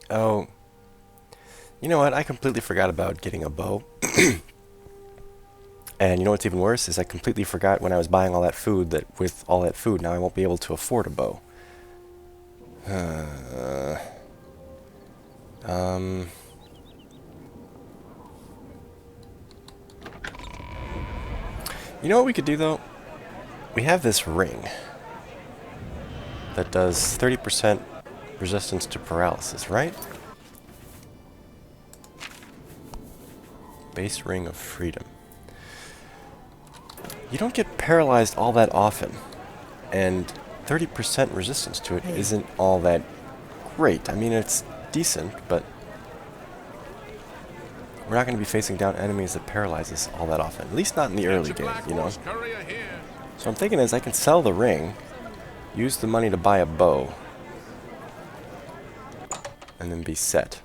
Oh, you know what? I completely forgot about getting a bow. And you know what's even worse is I completely forgot when I was buying all that food that with all that food now I won't be able to afford a bow. You know what we could do though? We have this ring that does 30% resistance to paralysis, right? Base Ring of Freedom. You don't get paralyzed all that often, and 30% resistance to it isn't all that great. I mean, it's decent, but we're not going to be facing down enemies that paralyze us all that often. At least not in the early game, you know? So I'm thinking is I can sell the ring, use the money to buy a bow, and then be set.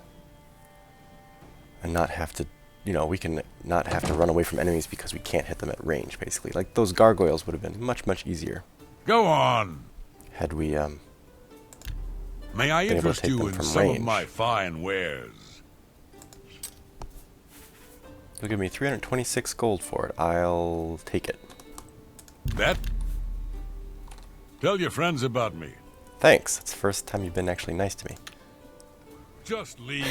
And not have to, you know, we can not have to run away from enemies because we can't hit them at range, basically. Like, those gargoyles would have been much, much easier. Go on! Had we, May I been able to interest take you them in from some range. of my fine wares? You'll give me 326 gold for it. I'll take it. That? Tell your friends about me. Thanks. It's the first time you've been actually nice to me. Just leave.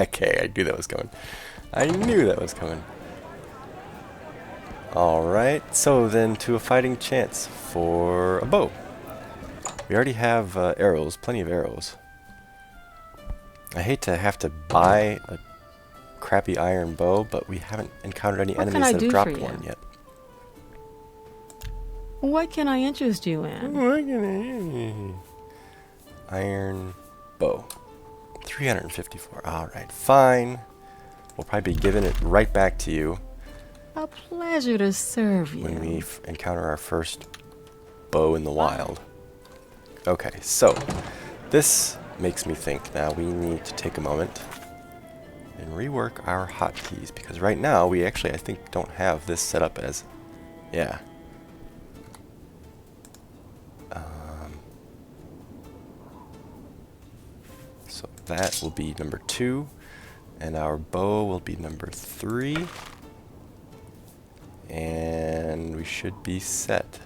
Okay, I knew that was coming. I knew that was coming. Alright, so then to a fighting chance for a bow. We already have arrows, plenty of arrows. I hate to have to buy a crappy iron bow, but we haven't encountered any What can enemies I that do have for dropped you? one yet. What can I interest you in? Iron bow. 354. Alright, fine. We'll probably be giving it right back to you A pleasure to serve you. when we encounter our first bow in the wild. Okay, so this makes me think now we need to take a moment and rework our hotkeys, because right now we actually, I think, don't have this set up as, yeah. So that will be number 2, and our bow will be number 3, and we should be set.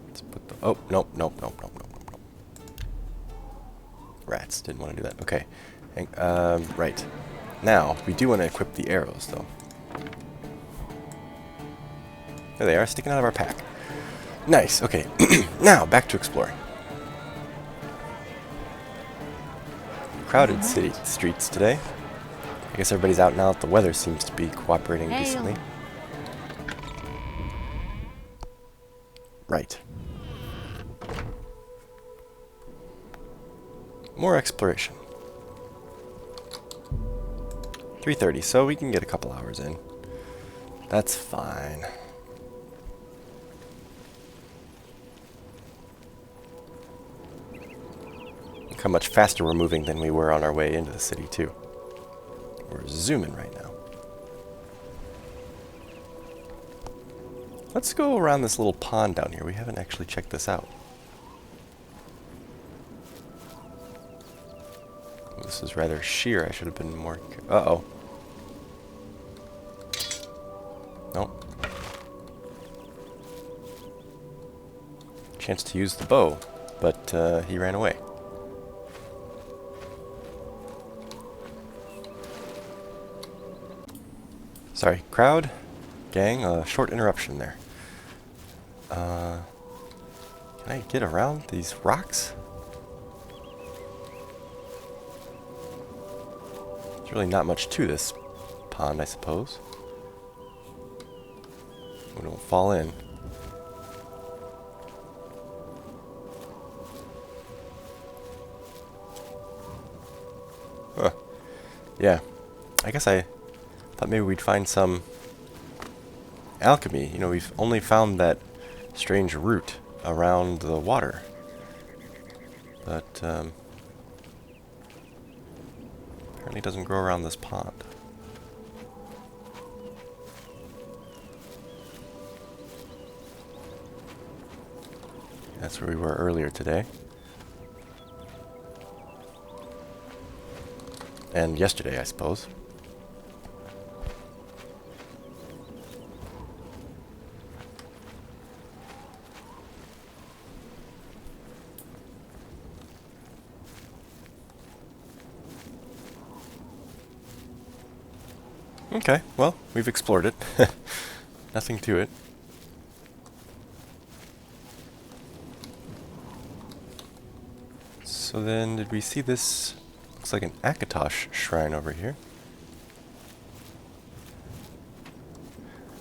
Let's put the, oh, nope. Rats, didn't want to do that. Okay. Right. Now, we do want to equip the arrows, though. There they are, sticking out of our pack. Nice, okay. Now, back to exploring. Crowded city streets today. I guess everybody's out now. The weather seems to be cooperating decently. Right. More exploration. 3:30, so we can get a couple hours in. That's fine. Look how much faster we're moving than we were on our way into the city, too. We're zooming right now. Let's go around this little pond down here. We haven't actually checked this out. This is rather sheer. I should have been more... Uh-oh. Nope. Chance to use the bow, but he ran away. Sorry, crowd, gang, short interruption there. Can I get around these rocks? There's really not much to this pond, I suppose. We don't fall in. Huh. Yeah. I guess I thought maybe we'd find some alchemy. You know, we've only found that strange root around the water. But, apparently it doesn't grow around this pond. That's where we were earlier today. And yesterday, I suppose. Okay, well, we've explored it. Nothing to it. So then, did we see this? Looks like an Akatosh shrine over here.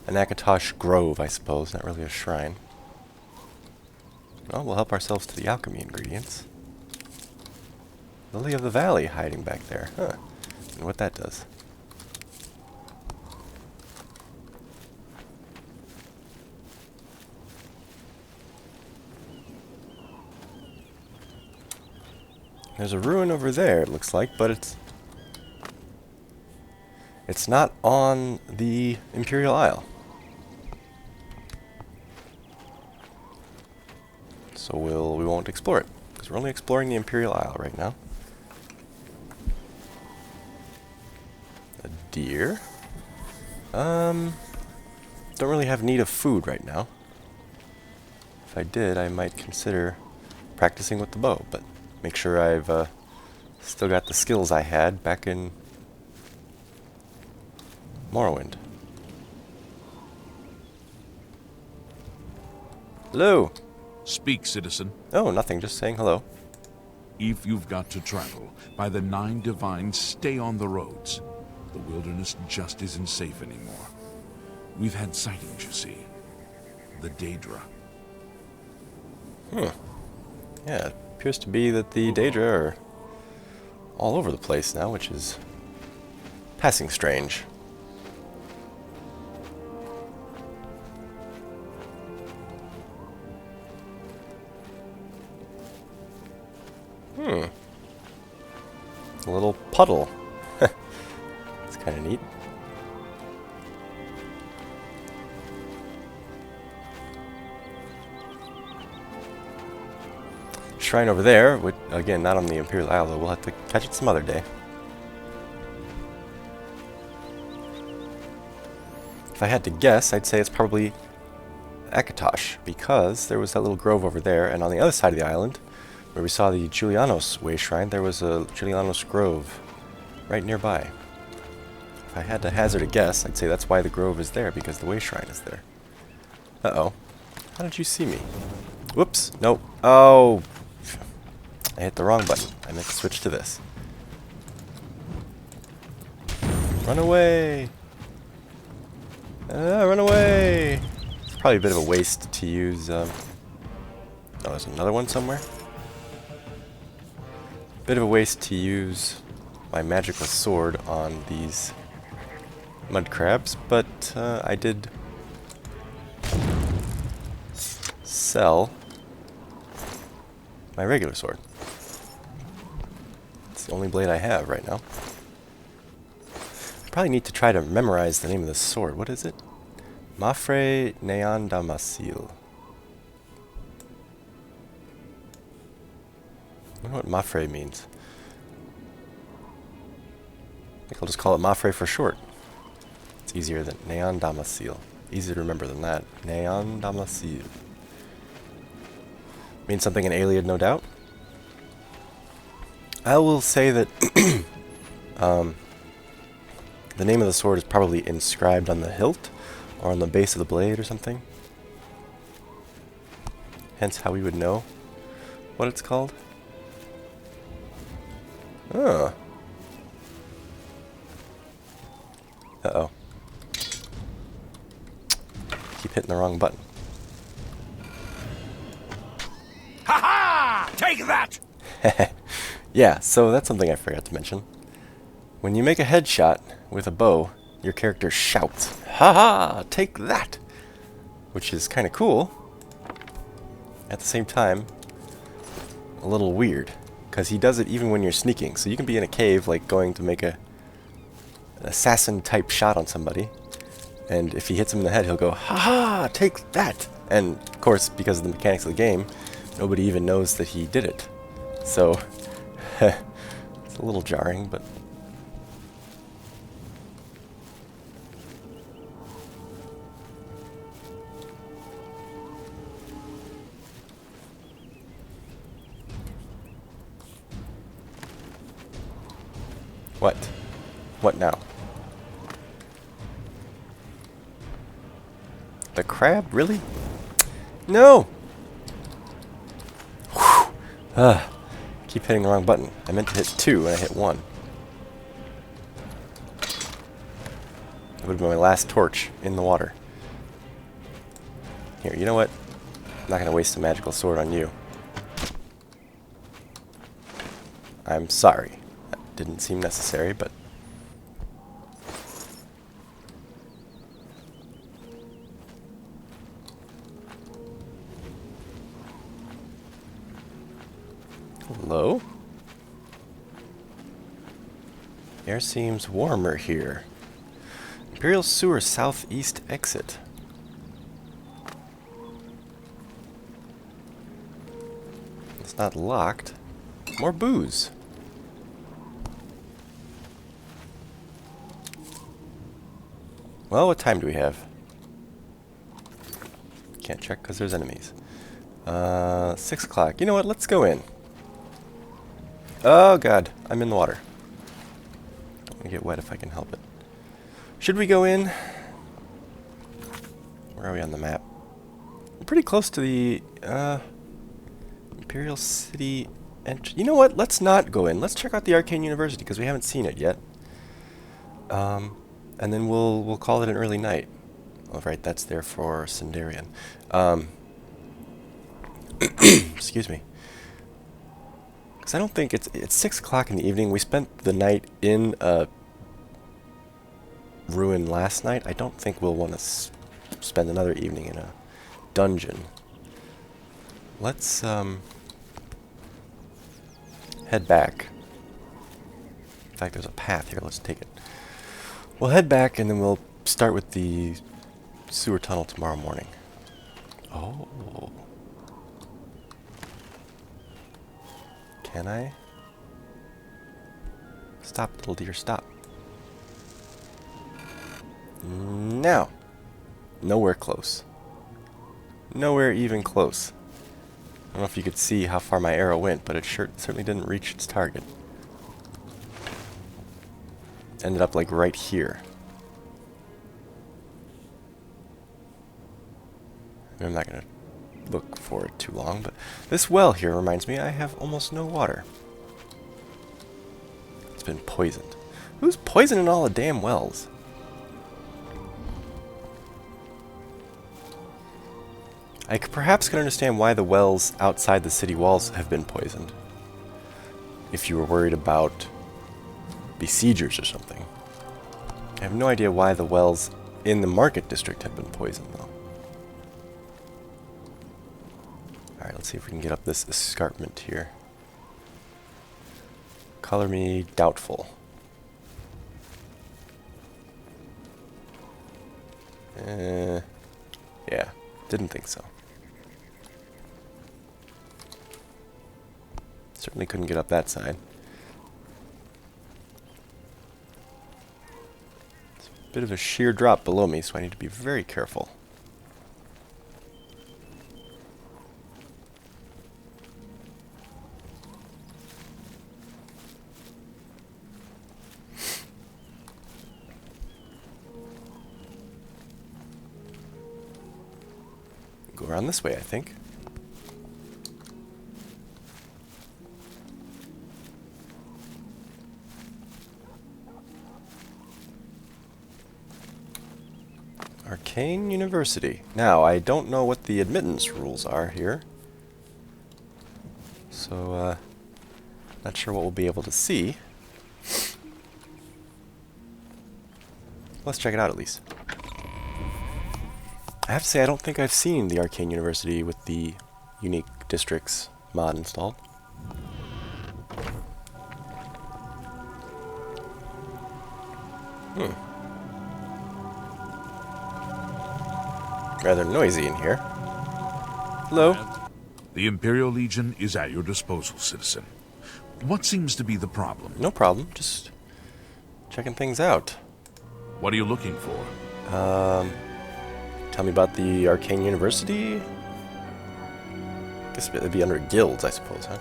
An Akatosh grove, I suppose, not really a shrine. Well, we'll help ourselves to the alchemy ingredients. Lily of the Valley hiding back there, huh? And what that does. There's a ruin over there, it looks like, but it's not on the Imperial Isle. So we won't explore it, because we're only exploring the Imperial Isle right now. A deer. Don't really have need of food right now. If I did, I might consider practicing with the bow, but make sure I've still got the skills I had back in Morrowind. Hello! Speak, citizen. Oh, nothing, just saying hello. If you've got to travel, by the 9 Divines, stay on the roads. The wilderness just isn't safe anymore. We've had sightings, you see. The Daedra. Yeah, it appears to be that the Daedra are all over the place now, which is passing strange. A little puddle. It's kind of neat. Shrine over there, which, again, not on the Imperial Isle, though. We'll have to catch it some other day. If I had to guess, I'd say it's probably Akatosh, because there was that little grove over there, and on the other side of the island, where we saw the Julianos Way Shrine, there was a Julianos Grove right nearby. If I had to hazard a guess, I'd say that's why the grove is there, because the Way Shrine is there. Uh-oh. How did you see me? Whoops. Nope. Oh. I hit the wrong button. I meant to switch to this. Run away! Run away! It's probably a bit of a waste to use, Oh, there's another one somewhere? Bit of a waste to use my magical sword on these mud crabs, but I did sell my regular sword. It's the only blade I have right now. I probably need to try to memorize the name of this sword. What is it? Mafre Neon Damasil. I wonder what Mafre means. I think I'll just call it Mafre for short. It's easier than Neon Damasil. Easier to remember than that. Neon Damasil. Means something in Iliad, no doubt. I will say that the name of the sword is probably inscribed on the hilt or on the base of the blade or something. Hence how we would know what it's called. Oh. Uh-oh. Keep hitting the wrong button. Ha-ha! Take that! Yeah, so that's something I forgot to mention. When you make a headshot with a bow, your character shouts, "Ha-ha! Take that!" Which is kind of cool. At the same time, a little weird. Because he does it even when you're sneaking. So you can be in a cave, like going to make an assassin-type shot on somebody. And if he hits him in the head, he'll go, "Ha-ha! Take that!" And, of course, because of the mechanics of the game, Nobody even knows that he did it. So, it's a little jarring, but... What? What now? The crab? Really? No! Whew. Keep hitting the wrong button. I meant to hit 2 and I hit 1. That would have been my last torch in the water. Here, you know what? I'm not going to waste a magical sword on you. I'm sorry. That didn't seem necessary, but... Hello? Air seems warmer here. Imperial Sewer southeast exit. It's not locked. More booze. Well, what time do we have? Can't check because there's enemies. 6 o'clock. You know what? Let's go in. Oh god, I'm in the water. I'm gonna get wet if I can help it. Should we go in? Where are we on the map? We're pretty close to the Imperial City entry. You know what? Let's not go in. Let's check out the Arcane University because we haven't seen it yet. And then we'll call it an early night. Oh, right, that's there for Sindarian. Excuse me. Because I don't think it's 6 o'clock in the evening. We spent the night in a ruin last night. I don't think we'll want to spend another evening in a dungeon. Let's head back. In fact, there's a path here. Let's take it. We'll head back and then we'll start with the sewer tunnel tomorrow morning. Oh. Can I? Stop, little deer, stop. Now. Nowhere close. Nowhere even close. I don't know if you could see how far my arrow went, but it certainly didn't reach its target. Ended up like right here. I'm not going to look for it too long, but this well here reminds me I have almost no water. It's been poisoned. Who's poisoning all the damn wells? I perhaps could understand why the wells outside the city walls have been poisoned. If you were worried about besiegers or something. I have no idea why the wells in the market district have been poisoned, though. Alright, let's see if we can get up this escarpment here. Color me doubtful. Yeah, didn't think so. Certainly couldn't get up that side. It's a bit of a sheer drop below me, so I need to be very careful. Go around this way, I think. Arcane University. Now, I don't know what the admittance rules are here. So, not sure what we'll be able to see. Let's check it out at least. I have to say, I don't think I've seen the Arcane University with the Unique Districts mod installed. Rather noisy in here. Hello. The Imperial Legion is at your disposal, citizen. What seems to be the problem? No problem. Just checking things out. What are you looking for? Tell me about the Arcane University? Guess it'd be under guilds, I suppose, huh?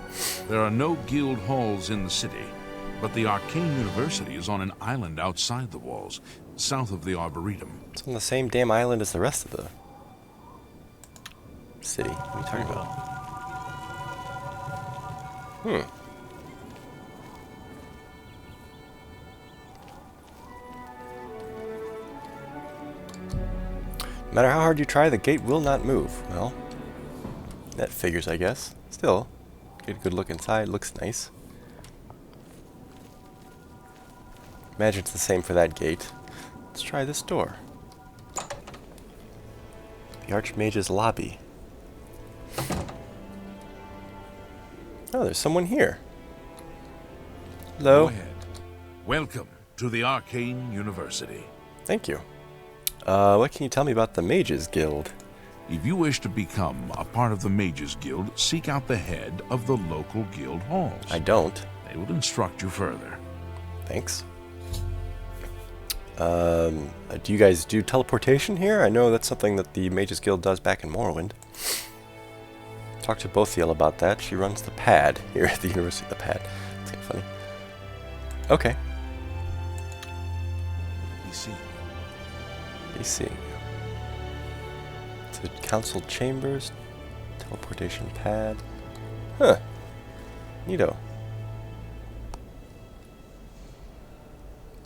There are no guild halls in the city, but the Arcane University is on an island outside the walls, south of the Arboretum. It's on the same damn island as the rest of the city. What are you talking about? No matter how hard you try, the gate will not move. Well, that figures, I guess. Still, get a good look inside. Looks nice. Imagine it's the same for that gate. Let's try this door. The Archmage's lobby. Oh, there's someone here. Hello. Go ahead. Welcome to the Arcane University. Thank you. What can you tell me about the Mages Guild? If you wish to become a part of the Mages Guild, seek out the head of the local guild halls. I don't. They will instruct you further. Thanks. Do you guys do teleportation here? I know that's something that the Mages Guild does back in Morrowind. Talk to Bothiel about that. She runs the pad here at the University. The pad. It's kind of funny. Okay. Be seeing you. To council chambers. Teleportation pad. Huh. Neato.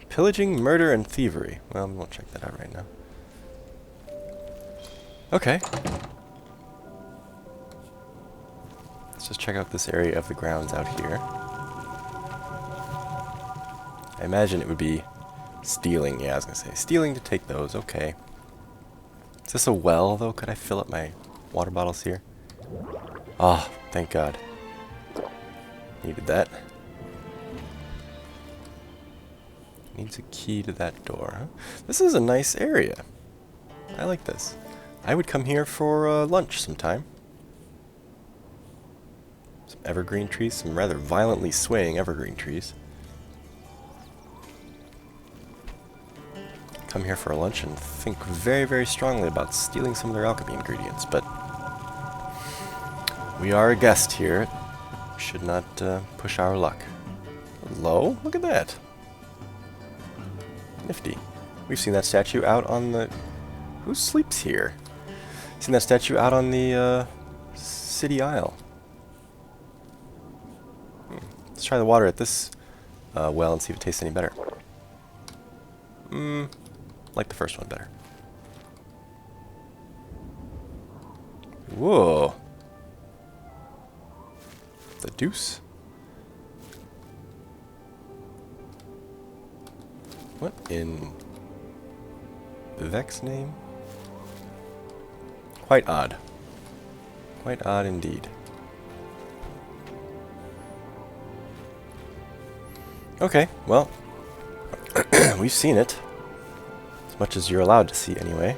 Pillaging, murder, and thievery. Well, we won't check that out right now. Okay. Let's just check out this area of the grounds out here. I imagine it would be stealing. Yeah, I was going to say stealing to take those. Okay. Is this a well, though? Could I fill up my water bottles here? Ah, oh, thank God. Needed that. Needs a key to that door. Huh? This is a nice area. I like this. I would come here for lunch sometime. Some evergreen trees, some rather violently swaying evergreen trees. Come here for lunch and think very, very strongly about stealing some of their alchemy ingredients, but we are a guest here. We should not push our luck. Hello? Look at that. Nifty. We've seen that statue out on the... Who sleeps here? Seen that statue out on the city aisle. Let's try the water at this well and see if it tastes any better. Like the first one better. Whoa. The deuce. What in Vivek's name? Quite odd. Quite odd indeed. Okay, well, we've seen it. As much as you're allowed to see anyway.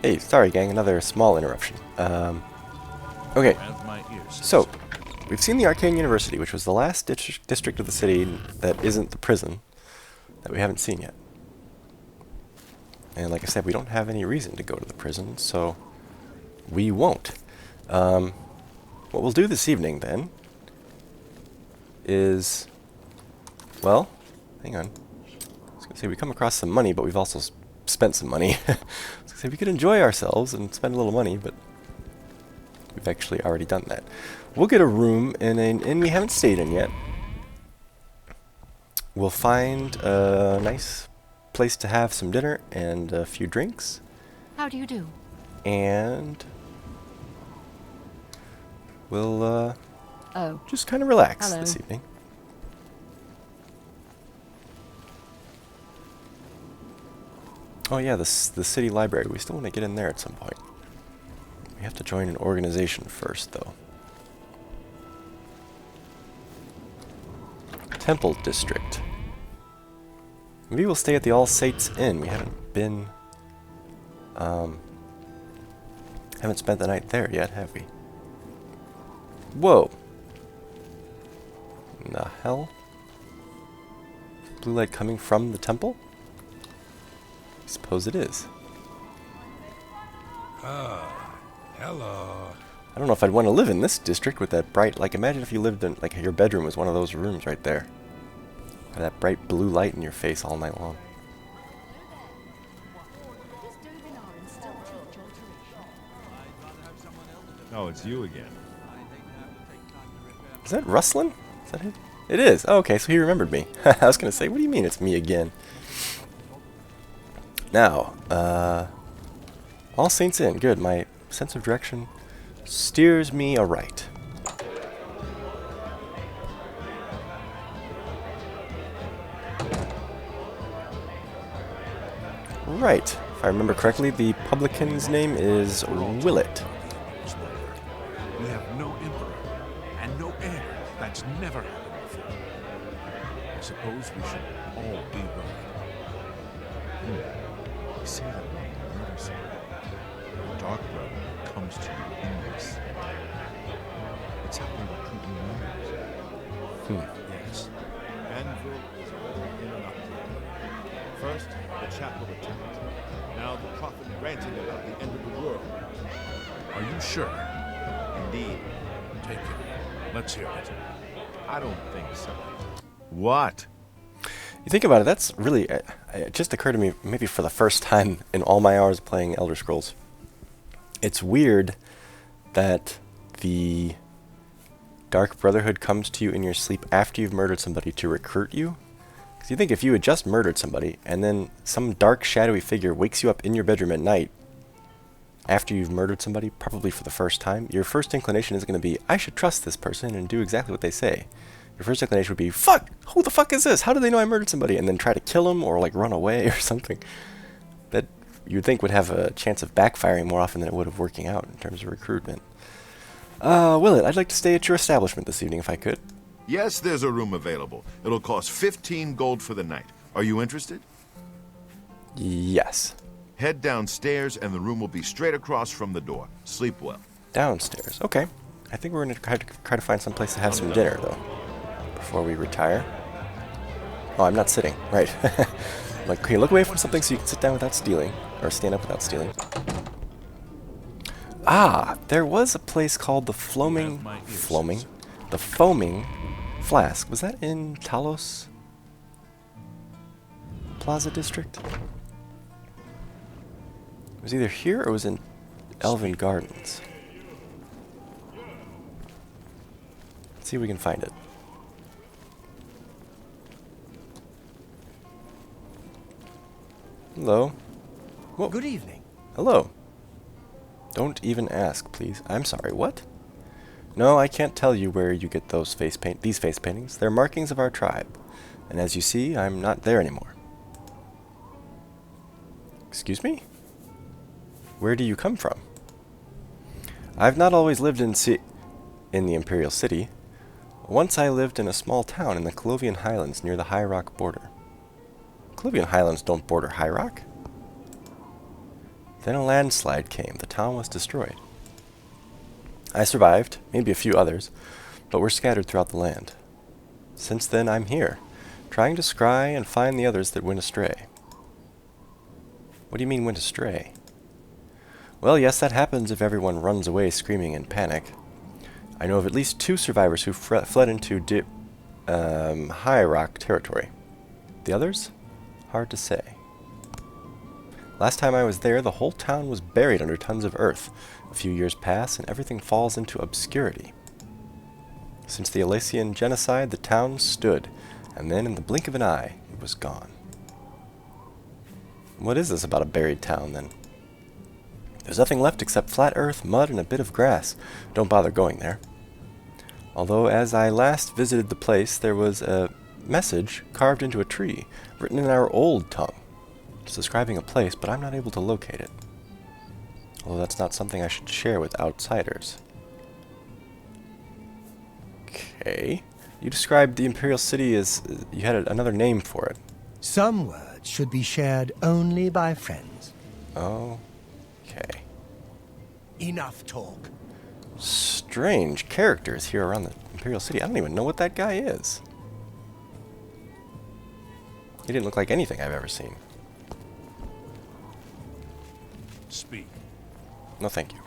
Hey, sorry gang, another small interruption. Okay, so, we've seen the Arcane University, which was the last district of the city that isn't the prison that we haven't seen yet. And like I said, we don't have any reason to go to the prison, so we won't. What we'll do this evening, then, is... Well, hang on. I was going to say we come across some money, but we've also spent some money. I was going to say we could enjoy ourselves and spend a little money, but we've actually already done that. We'll get a room in an inn we haven't stayed in yet. We'll find a nice place to have some dinner and a few drinks. How do you do? And we'll Oh. just kind of relax Hello. this evening. Oh yeah, the city library. We still want to get in there at some point. We have to join an organization first, though. Temple District. Maybe we'll stay at the All Saints Inn. We haven't been Haven't spent the night there yet, have we? Whoa! In the hell? Blue light coming from the temple? I suppose it is. Hello. I don't know if I'd want to live in this district with that bright, like imagine if you lived in, like your bedroom was one of those rooms right there. With that bright blue light in your face all night long. Oh, it's you again. Is that rustling? Is that it? It is. Oh, okay, so he remembered me. I was going to say, what do you mean it's me again? Now, all saints in. Good. My sense of direction steers me aright. Right. If I remember correctly, the publican's name is Willett. We have no emperor and no heir. That's never happened before. I suppose we should all be worried. You say that when you murder someone. The Dark Brother comes to you in this. It's how we recruit new members. Yes. Anvil is already in an uproar. First, the chapel attacked. Now the prophet ranting about the end of the world. Are you sure? Indeed. Take it. Let's hear it. I don't think so. What? You think about it, that's really, it just occurred to me maybe for the first time in all my hours playing Elder Scrolls. It's weird that the Dark Brotherhood comes to you in your sleep after you've murdered somebody to recruit you. Because you think if you had just murdered somebody and then some dark shadowy figure wakes you up in your bedroom at night after you've murdered somebody, probably for the first time, your first inclination is going to be, I should trust this person and do exactly what they say. Your first inclination would be, fuck! Who the fuck is this? How do they know I murdered somebody? And then try to kill him or like run away or something. That you'd think would have a chance of backfiring more often than it would of working out in terms of recruitment. Willett, I'd like to stay at your establishment this evening if I could. Yes, there's a room available. It'll cost 15 gold for the night. Are you interested? Yes. Head downstairs and the room will be straight across from the door. Sleep well. Downstairs. Okay. I think we're going to try to find some place to have some dinner, though, before we retire. Oh, I'm not sitting. Right. Like, okay, look away from something so you can sit down without stealing, or stand up without stealing. Ah, there was a place called the Foaming Flask. Was that in Talos Plaza District? It was either here or it was in Elven Gardens. Let's see if we can find it. Hello. Whoa. Good evening. Hello. Don't even ask, please. I'm sorry, what? No, I can't tell you where you get these face paintings. They're markings of our tribe. And as you see, I'm not there anymore. Excuse me? Where do you come from? I've not always lived in the Imperial City. Once I lived in a small town in the Colovian Highlands near the High Rock border. Colovian Highlands don't border High Rock. Then a landslide came. The town was destroyed. I survived, maybe a few others, but were scattered throughout the land. Since then, I'm here, trying to scry and find the others that went astray. What do you mean went astray? Well, yes, that happens if everyone runs away screaming in panic. I know of at least 2 survivors who fled into High Rock territory. The others? Hard to say. Last time I was there, the whole town was buried under tons of earth. A few years pass, and everything falls into obscurity. Since the Elysian genocide, the town stood, and then in the blink of an eye, it was gone. What is this about a buried town, then? There's nothing left except flat earth, mud, and a bit of grass. Don't bother going there. Although, as I last visited the place, there was a message carved into a tree, written in our old tongue. It's describing a place, but I'm not able to locate it. Although that's not something I should share with outsiders. Okay. You described the Imperial City as... you had another name for it. Some words should be shared only by friends. Okay. Enough talk. Strange characters here around the Imperial City. I don't even know what that guy is. He didn't look like anything I've ever seen. Speak. No, thank you.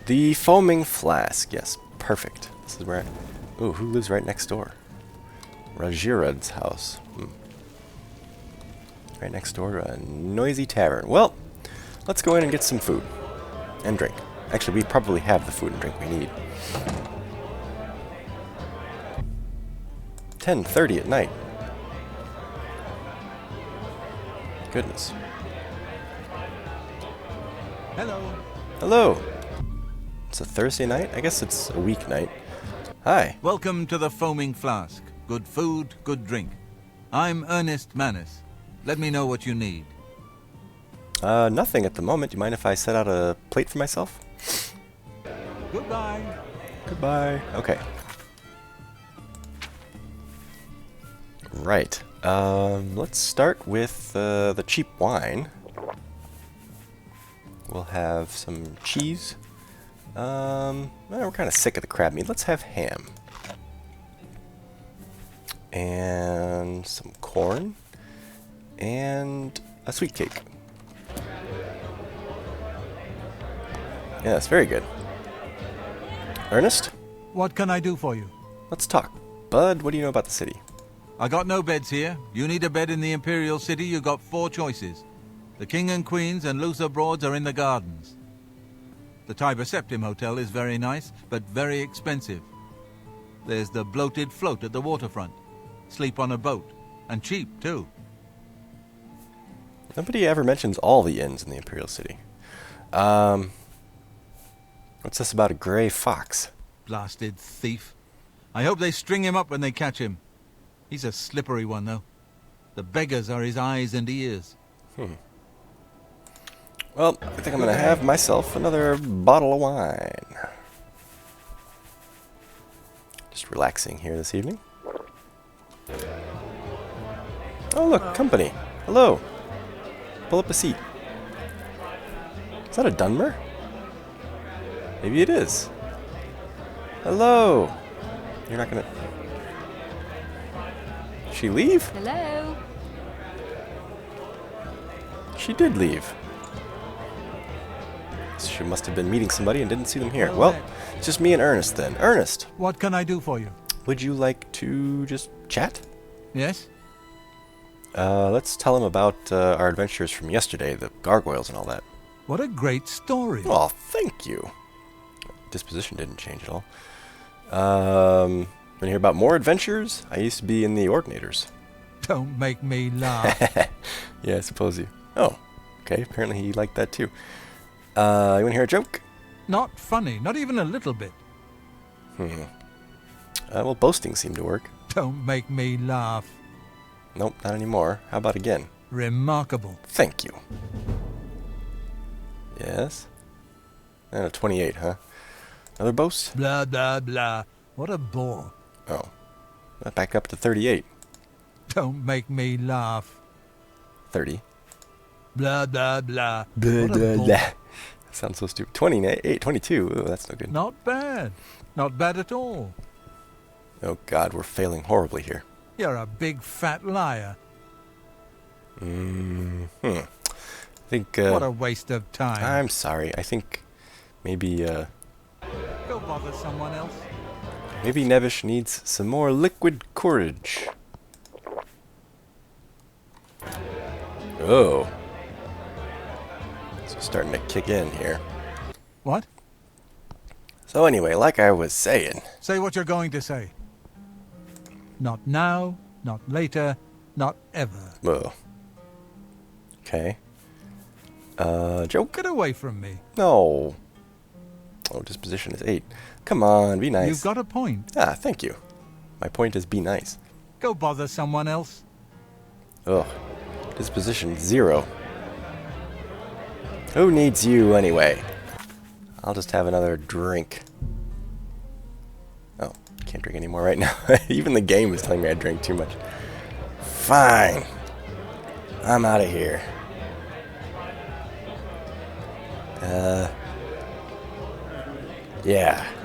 The Foaming Flask. Yes, perfect. This is where I... Ooh, who lives right next door? Rajirad's house. Right next door to a noisy tavern. Well, let's go in and get some food. And drink. Actually, we probably have the food and drink we need. 10:30 at night. Goodness. Hello. Hello. It's a Thursday night? I guess it's a weeknight. Hi. Welcome to the Foaming Flask. Good food, good drink. I'm Ernest Manus. Let me know what you need. Nothing at the moment. Do you mind if I set out a plate for myself? Goodbye. Goodbye. Okay. Right. Let's start with the cheap wine. We'll have some cheese. Well, we're kind of sick of the crab meat. Let's have ham. And some corn. And a sweet cake. Yes, very good. Ernest? What can I do for you? Let's talk. Bud, what do you know about the city? I got no beds here. You need a bed in the Imperial City, you got 4 choices. The King and Queens and Luther Broads are in the gardens. The Tiber Septim Hotel is very nice, but very expensive. There's the bloated float at the waterfront. Sleep on a boat. And cheap, too. Nobody ever mentions all the inns in the Imperial City. What's this about a gray fox? Blasted thief. I hope they string him up when they catch him. He's a slippery one, though. The beggars are his eyes and ears. Well, I think I'm going to have myself another bottle of wine. Just relaxing here this evening. Oh, look, company. Hello. Pull up a seat. Is that a Dunmer? Maybe it is. Hello. You're not going to... Did she leave? Hello. She did leave. She must have been meeting somebody and didn't see them here. Well, it's just me and Ernest then. Ernest, What can I do for you? would you like to just chat? Yes? Let's tell him about our adventures from yesterday, the gargoyles and all that. What a great story. Oh, thank you. Disposition didn't change at all. Want to hear about more adventures? I used to be in the Ordinators. Don't make me laugh. Yeah, I suppose you... Oh, okay. Apparently he liked that too. You want to hear a joke? Not funny, not even a little bit. Well, boasting seemed to work. Don't make me laugh. Nope, not anymore. How about again? Remarkable. Thank you. Yes? And a 28, huh? Another boast? Blah, blah, blah. What a bore. Oh. Back up to 38. Don't make me laugh. 30. Blah, blah, blah. Blah, What a blah, bore. blah. Sounds so stupid. 28, 22. Ooh, that's no good. Not bad. Not bad at all. Oh, God, we're failing horribly here. You're a big fat liar. I think, What a waste of time. I'm sorry. I think maybe, Go bother someone else. maybe Nevish needs some more liquid courage. Oh. So starting to kick in here. What? So anyway, like I was saying. Say what you're going to say. Not now, not later, not ever. Whoa. Okay. Joke? Get away from me. No. Oh, disposition is 8. Come on, be nice. You've got a point. Ah, thank you. My point is be nice. Go bother someone else. Ugh. Disposition 0. Who needs you anyway? I'll just have another drink. Oh, can't drink anymore right now. Even the game was telling me I drank too much. Fine. I'm out of here. Yeah.